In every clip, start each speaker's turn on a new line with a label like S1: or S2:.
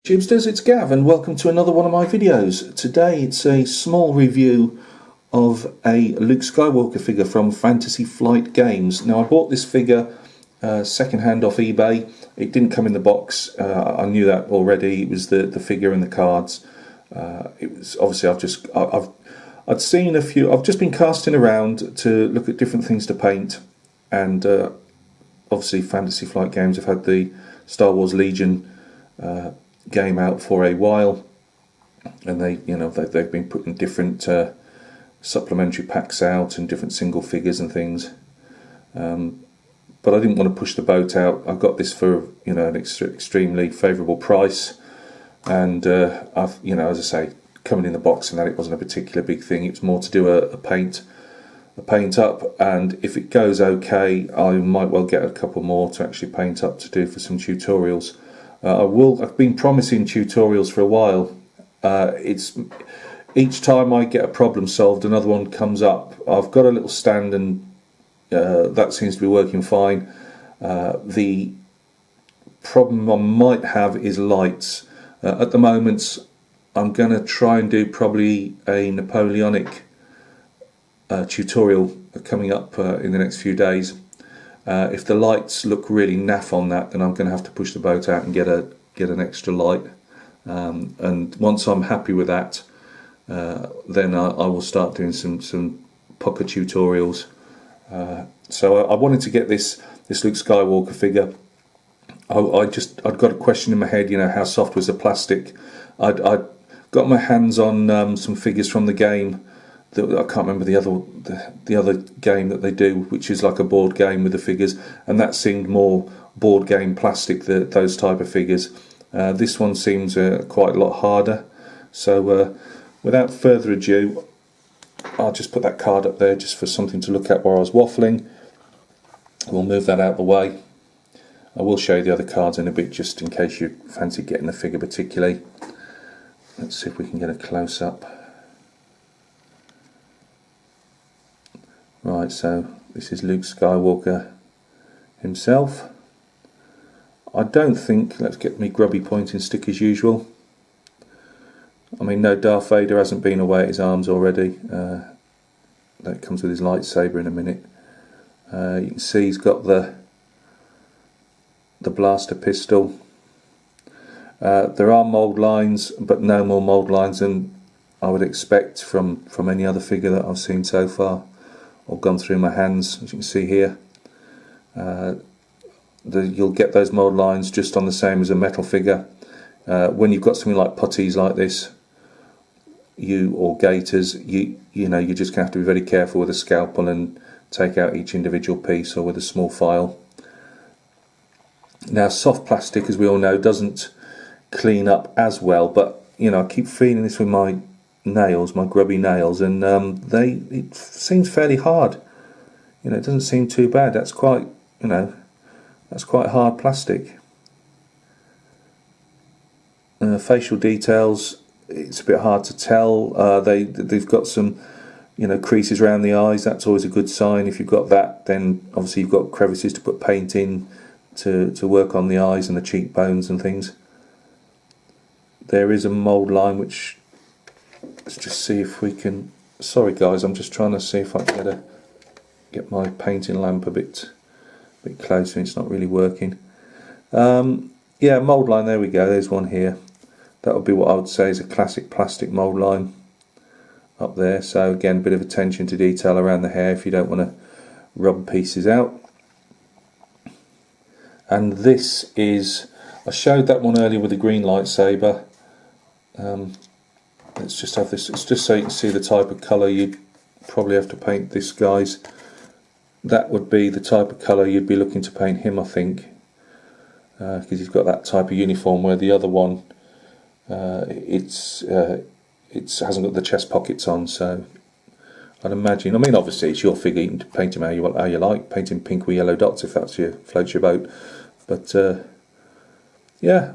S1: Jibsters, it's Gav and welcome to another one of my videos. Today it's a small review of a Luke Skywalker figure from Fantasy Flight Games. Now I bought this figure second hand off eBay. It didn't come in the box. I knew that already. It was the figure and the cards. It was obviously I'd seen a few. I've just been casting around to look at different things to paint, and obviously Fantasy Flight Games have had the Star Wars Legion game out for a while, and they've been putting different supplementary packs out and different single figures and things, but I didn't want to push the boat out. I got this for an extremely favourable price, and as I say, coming in the box and that, it wasn't a particular big thing. It was more to do a paint up, and if it goes okay, I might well get a couple more to actually paint up to do for some tutorials. I've been promising tutorials for a while. It's each time I get a problem solved, another one comes up. I've got a little stand, and that seems to be working fine. The problem I might have is lights. At the moment, I'm going to try and do probably a Napoleonic tutorial coming up in the next few days. If the lights look really naff on that, then I'm going to have to push the boat out and get an extra light. And once I'm happy with that, then I will start doing some poker tutorials. So I wanted to get this Luke Skywalker figure. I'd got a question in my head. How soft was the plastic? I'd got my hands on some figures from the game. I can't remember the other game that they do, which is like a board game with the figures, and that seemed more board game plastic, those type of figures. This one seems quite a lot harder. So without further ado, I'll just put that card up there just for something to look at while I was waffling. We'll move that out of the way. I will show you the other cards in a bit, just in case you fancy getting the figure particularly. Let's see if we can get a close-up. Right, so this is Luke Skywalker himself. I don't think, let's get me grubby pointing stick as usual. I mean, no, Darth Vader hasn't been away at his arms already. That comes with his lightsaber in a minute. You can see he's got the blaster pistol. There are mould lines, but no more mould lines than I would expect from any other figure that I've seen so far, or gone through my hands. As you can see here, you'll get those mould lines just on the same as a metal figure. When you've got something like putties like this, or gators, you're just going to have to be very careful with a scalpel and take out each individual piece, or with a small file. Now, soft plastic, as we all know, doesn't clean up as well, but I keep feeling this with my nails, my grubby nails, and it seems fairly hard. It doesn't seem too bad. That's quite hard plastic. Facial details, it's a bit hard to tell. They've got some creases around the eyes. That's always a good sign. If you've got that, then obviously you've got crevices to put paint in to work on the eyes and the cheekbones and things. There is a mould line, which, let's just see if we can. Sorry guys, I'm just trying to see if I can get my painting lamp a bit closer. It's not really working. Yeah, mould line. There we go. There's one here. That would be what I would say is a classic plastic mould line up there. So again, a bit of attention to detail around the hair if you don't want to rub pieces out. And this is, I showed that one earlier with the green lightsaber. Let's just have this. It's just so you can see the type of colour you'd probably have to paint this guy's. That would be the type of colour you'd be looking to paint him, I think, because he's got that type of uniform, where the other one it hasn't got the chest pockets on. So I'd imagine, I mean, obviously it's your figure, you can paint him how you like, paint him pink with yellow dots if that's floats your boat. But yeah,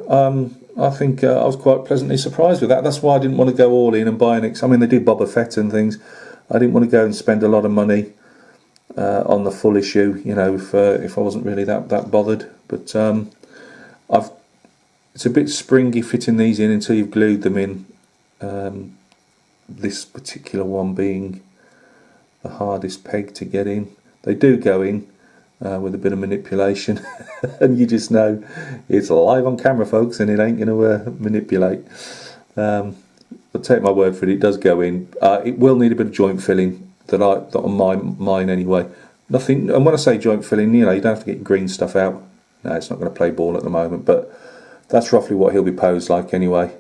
S1: I think I was quite pleasantly surprised with that. That's why I didn't want to go all in and buy an I mean, they do Boba Fett and things. I didn't want to go and spend a lot of money on the full issue, if I wasn't really that bothered. But I've it's a bit springy fitting these in until you've glued them in. This particular one being the hardest peg to get in. They do go in with a bit of manipulation, and you just know it's live on camera, folks, and it ain't going to manipulate. But take my word for it, it does go in. It will need a bit of joint filling, that on mine anyway. Nothing, and when I say joint filling, you know, you don't have to get your green stuff out. No, it's not going to play ball at the moment, but that's roughly what he'll be posed like anyway.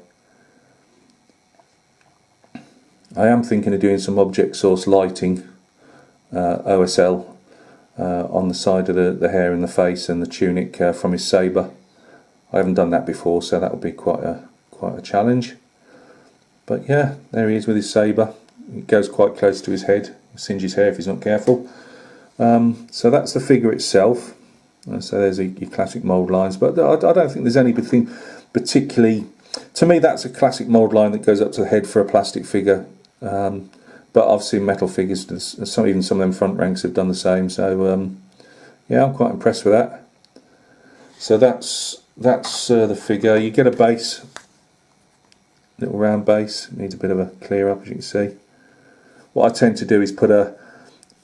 S1: I am thinking of doing some object source lighting, OSL, on the side of the hair and the face and the tunic from his sabre. I haven't done that before, so that will be quite a challenge. But yeah, there he is with his sabre. It goes quite close to his head. He'll singe his hair if he's not careful. So that's the figure itself. So there's your classic mould lines, but I don't think there's anything particularly. To me, that's a classic mould line that goes up to the head for a plastic figure. But I've seen metal figures, even some of them front ranks have done the same. So yeah, I'm quite impressed with that. So that's the figure. You get a base, little round base. It needs a bit of a clear up, as you can see. What I tend to do is put a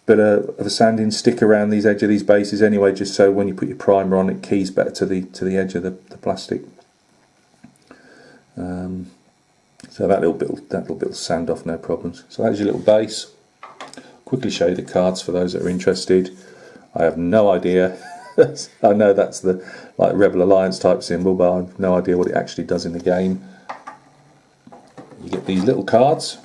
S1: bit of a sanding stick around these edge of these bases anyway, just so when you put your primer on, it keys better to the edge of the plastic. So that little bit will sand off, no problems. So that's your little base. Quickly show you the cards for those that are interested. I have no idea. I know that's the like Rebel Alliance type symbol, but I have no idea what it actually does in the game. You get these little cards.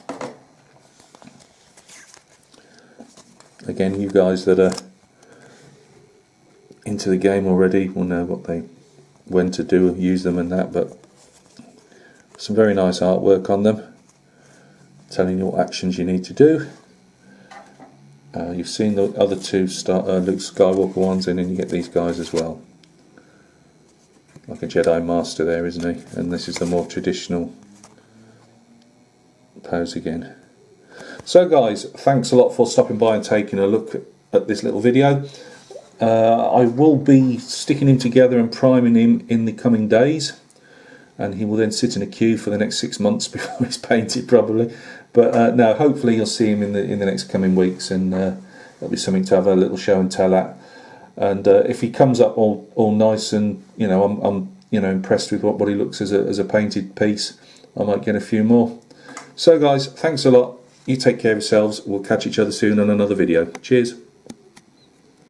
S1: Again, you guys that are into the game already will know when to do, use them and that, but some very nice artwork on them, telling you what actions you need to do. You've seen the other two Luke Skywalker ones, and then you get these guys as well. Like a Jedi Master there, isn't he? And this is the more traditional pose again. So guys, thanks a lot for stopping by and taking a look at this little video. I will be sticking him together and priming him in the coming days, and he will then sit in a queue for the next 6 months before he's painted, probably. But no, hopefully you'll see him in the next coming weeks, and there'll be something to have a little show and tell at. And if he comes up all nice, and you know, I'm impressed with what he looks as a painted piece, I might get a few more. So guys, thanks a lot. You take care of yourselves. We'll catch each other soon on another video. Cheers.